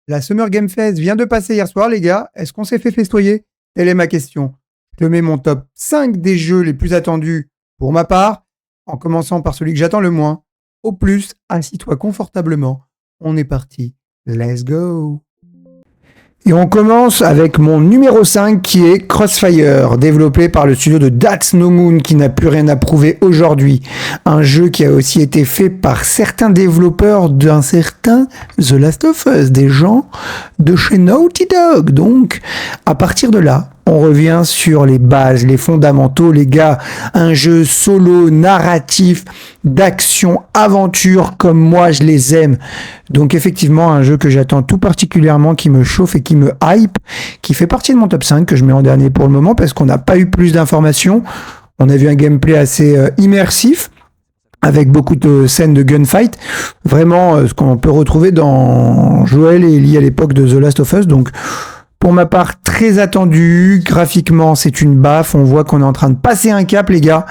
La Summer Game Fest vient de passer hier soir, les gars. Est-ce qu'on s'est fait festoyer? Telle est ma question. Je te mets mon top 5 des jeux les plus attendus pour ma part, en commençant par celui que j'attends le moins. Au plus, assis-toi confortablement. On est parti. Let's go! Et on commence avec mon numéro 5 qui est Crossfire, développé par le studio de That's No Moon qui n'a plus rien à prouver aujourd'hui. Un jeu qui a aussi été fait par certains développeurs d'un certain The Last of Us, des gens de chez Naughty Dog. Donc, à partir de là, on revient sur les bases, les fondamentaux, les gars. Un jeu solo, narratif, d'action, aventure, comme moi je les aime. Donc effectivement, un jeu que j'attends tout particulièrement, qui me chauffe et qui me hype, qui fait partie de mon top 5, que je mets en dernier pour le moment, parce qu'on n'a pas eu plus d'informations. On a vu un gameplay assez immersif, avec beaucoup de scènes de gunfight. Vraiment, ce qu'on peut retrouver dans Joel et Ellie à l'époque de The Last of Us. Donc, pour ma part, très attendu. Graphiquement, c'est une baffe. On voit qu'on est en train de passer un cap, les gars.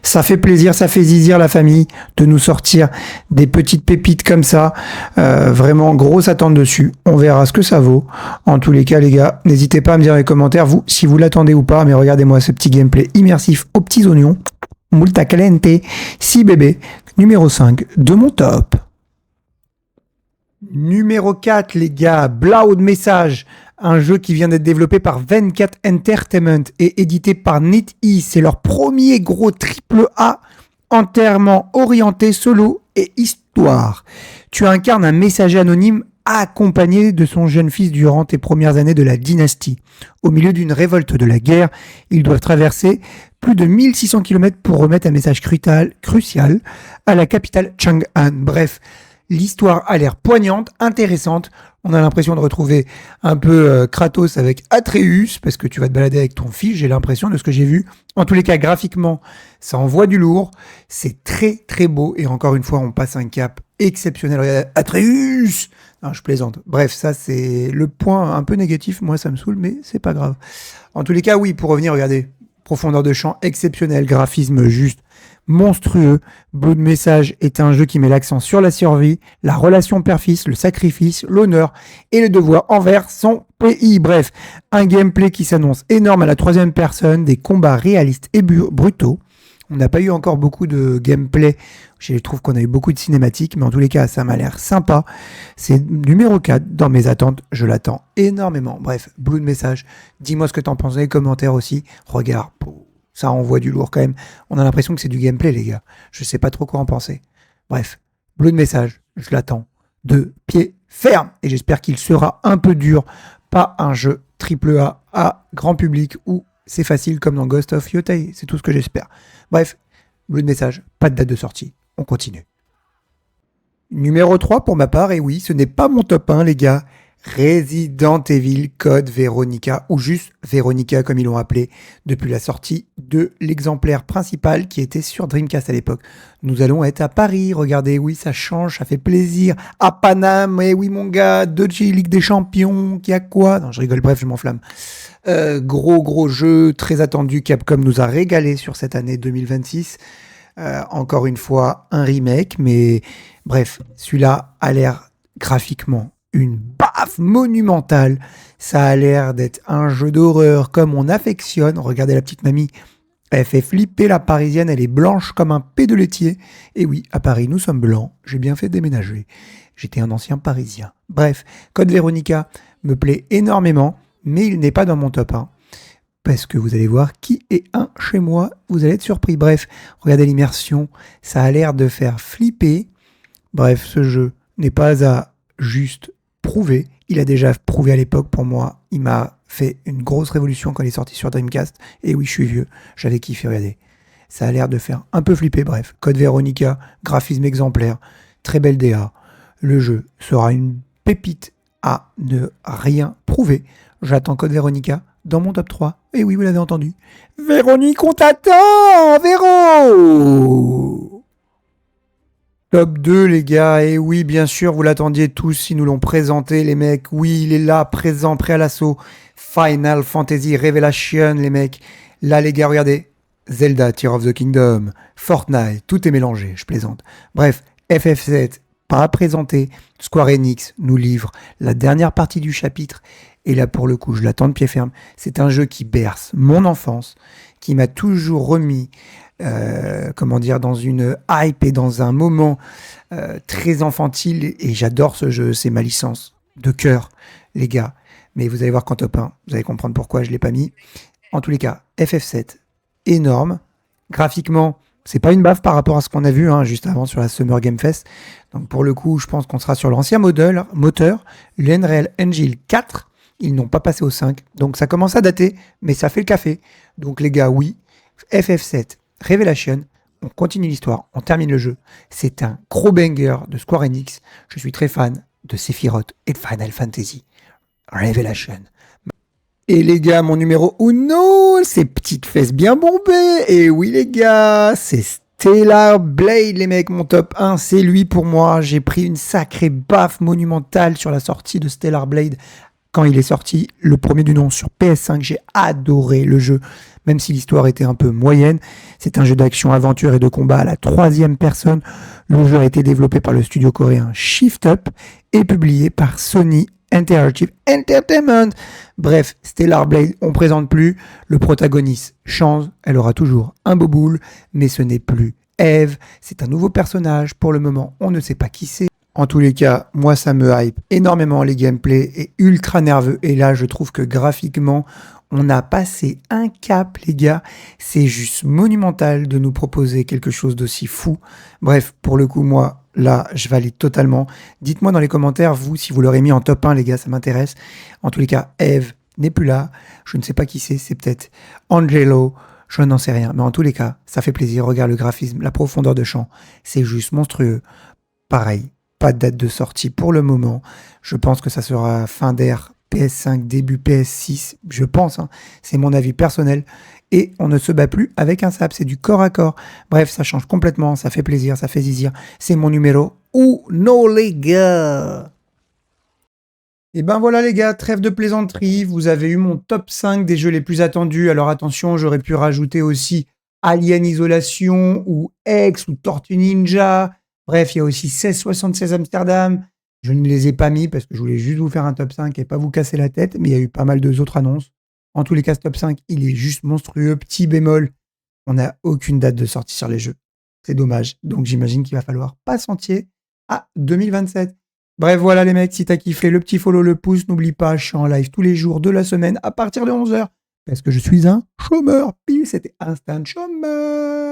Ça fait plaisir, ça fait zizir la famille de nous sortir des petites pépites comme ça. Vraiment, grosse attente dessus. On verra ce que ça vaut. En tous les cas, les gars, n'hésitez pas à me dire dans les commentaires, vous, si vous l'attendez ou pas. Mais regardez-moi ce petit gameplay immersif aux petits oignons. Multa caliente. Si bébé. Numéro 5 de mon top. Numéro 4, les gars. Blood Message. Un jeu qui vient d'être développé par Venkat Entertainment et édité par NetEase. C'est leur premier gros triple A entièrement orienté solo et histoire. Tu incarnes un messager anonyme accompagné de son jeune fils durant tes premières années de la dynastie. Au milieu d'une révolte de la guerre, ils doivent traverser plus de 1600 km pour remettre un message crucial à la capitale Chang'an. Bref, l'histoire a l'air poignante, intéressante. On a l'impression de retrouver un peu Kratos avec Atreus, parce que tu vas te balader avec ton fils, j'ai l'impression de ce que j'ai vu. En tous les cas, graphiquement, ça envoie du lourd. C'est très très beau. Et encore une fois, on passe un cap exceptionnel. Regardez, Atreus! Non, je plaisante. Bref, ça c'est le point un peu négatif. Moi, ça me saoule, mais c'est pas grave. En tous les cas, oui, pour revenir, regardez. Profondeur de champ exceptionnelle, graphisme juste monstrueux. Blood Message est un jeu qui met l'accent sur la survie, la relation père-fils, le sacrifice, l'honneur et le devoir envers son pays. Bref, un gameplay qui s'annonce énorme à la troisième personne, des combats réalistes et brutaux. On n'a pas eu encore beaucoup de gameplay. Je trouve qu'on a eu beaucoup de cinématiques, mais en tous les cas, ça m'a l'air sympa. C'est numéro 4 dans mes attentes. Je l'attends énormément. Bref, Blood Message. Dis-moi ce que t'en penses dans les commentaires aussi. Regarde, ça envoie du lourd quand même. On a l'impression que c'est du gameplay, les gars. Je sais pas trop quoi en penser. Bref, Blood Message, je l'attends de pied ferme. Et j'espère qu'il sera un peu dur. Pas un jeu AAA à grand public où c'est facile comme dans Ghost of Yotei. C'est tout ce que j'espère. Bref, Blood Message, pas de date de sortie. On continue. Numéro 3 pour ma part, et oui, ce n'est pas mon top 1, les gars. Resident Evil Code Veronica, ou juste Veronica comme ils l'ont appelé, depuis la sortie de l'exemplaire principal qui était sur Dreamcast à l'époque. Nous allons être à Paris, regardez, oui, ça change, ça fait plaisir. À Paname, et oui mon gars, Doji, Ligue des Champions, qui a quoi? Non, je rigole, bref, je m'enflamme. Gros jeu, très attendu, Capcom nous a régalé sur cette année 2026. Encore une fois, un remake, mais bref, celui-là a l'air graphiquement une baffe monumentale. Ça a l'air d'être un jeu d'horreur comme on affectionne. Regardez la petite mamie, elle fait flipper la parisienne, elle est blanche comme un pé de laitier. Et oui, à Paris, nous sommes blancs, j'ai bien fait déménager. J'étais un ancien parisien. Bref, Code Veronica me plaît énormément, mais il n'est pas dans mon top 1. Parce que vous allez voir qui est un chez moi, vous allez être surpris. Bref, regardez l'immersion, ça a l'air de faire flipper. Bref, ce jeu n'est pas à juste prouver. Il a déjà prouvé à l'époque pour moi. Il m'a fait une grosse révolution quand il est sorti sur Dreamcast. Et oui, je suis vieux, j'avais kiffé, regardez. Ça a l'air de faire un peu flipper. Bref, Code Veronica, graphisme exemplaire, très belle DA. Le jeu sera une pépite à ne rien prouver. J'attends Code Veronica dans mon top 3. Et oui, vous l'avez entendu. Véronique, on t'attend, Véro! Top 2, les gars. Et oui, bien sûr, vous l'attendiez tous. Ils nous l'ont présenté, les mecs. Oui, il est là, présent, prêt à l'assaut. Final Fantasy Revelation, les mecs. Là, les gars, regardez. Zelda, Tears of the Kingdom, Fortnite, tout est mélangé, je plaisante. Bref, FF7, pas présenté, Square Enix nous livre la dernière partie du chapitre. Et là, pour le coup, je l'attends de pied ferme. C'est un jeu qui berce mon enfance, qui m'a toujours remis, dans une hype et dans un moment très infantile. Et j'adore ce jeu, c'est ma licence de cœur, les gars. Mais vous allez voir qu'en top 1, vous allez comprendre pourquoi je ne l'ai pas mis. En tous les cas, FF7, énorme. Graphiquement, c'est pas une baffe par rapport à ce qu'on a vu juste avant sur la Summer Game Fest. Donc pour le coup, je pense qu'on sera sur l'ancien moteur, l'Unreal Engine 4. Ils n'ont pas passé au 5. Donc ça commence à dater, mais ça fait le café. Donc les gars, oui, FF7, Revelation, on continue l'histoire, on termine le jeu. C'est un gros banger de Square Enix. Je suis très fan de Sephiroth et de Final Fantasy. Revelation. Et les gars, mon numéro uno, ces petites fesses bien bombées. Et oui les gars, c'est Stellar Blade les mecs, mon top 1, c'est lui pour moi. J'ai pris une sacrée baffe monumentale sur la sortie de Stellar Blade. Quand il est sorti, le premier du nom sur PS5, j'ai adoré le jeu. Même si l'histoire était un peu moyenne, c'est un jeu d'action, aventure et de combat à la 3e personne. Le jeu a été développé par le studio coréen Shift Up et publié par Sony Interactive Entertainment. Bref, Stellar Blade, on présente plus. Le protagoniste change, elle aura toujours un beau boule, mais ce n'est plus Eve. C'est un nouveau personnage. Pour le moment, on ne sait pas qui c'est. En tous les cas, moi ça me hype énormément, les gameplays est ultra nerveux. Et là, je trouve que graphiquement, on a passé un cap, les gars. C'est juste monumental de nous proposer quelque chose d'aussi fou. Bref, pour le coup, moi, là, je valide totalement. Dites-moi dans les commentaires, vous, si vous l'aurez mis en top 1, les gars, ça m'intéresse. En tous les cas, Eve n'est plus là. Je ne sais pas qui c'est peut-être Angelo. Je n'en sais rien. Mais en tous les cas, ça fait plaisir. Regarde le graphisme, la profondeur de champ. C'est juste monstrueux. Pareil, pas de date de sortie pour le moment. Je pense que ça sera fin d'ère PS5, début PS6. Je pense, c'est mon avis personnel. Et on ne se bat plus avec un sable, c'est du corps à corps. Bref, ça change complètement, ça fait plaisir, ça fait zizir. C'est mon numéro uno, les gars. Et ben voilà les gars, trêve de plaisanterie. Vous avez eu mon top 5 des jeux les plus attendus. Alors attention, j'aurais pu rajouter aussi Alien Isolation ou X ou Tortue Ninja. Bref, il y a aussi 1676 Amsterdam. Je ne les ai pas mis parce que je voulais juste vous faire un top 5 et pas vous casser la tête. Mais il y a eu pas mal d'autres annonces. En tous les cas, ce top 5, il est juste monstrueux. Petit bémol, on n'a aucune date de sortie sur les jeux. C'est dommage. Donc j'imagine qu'il va falloir patienter à 2027. Bref, voilà les mecs, si t'as kiffé, le petit follow, le pouce, n'oublie pas, je suis en live tous les jours de la semaine à partir de 11h. Parce que je suis un chômeur. Pile, c'était Instant Chômeur.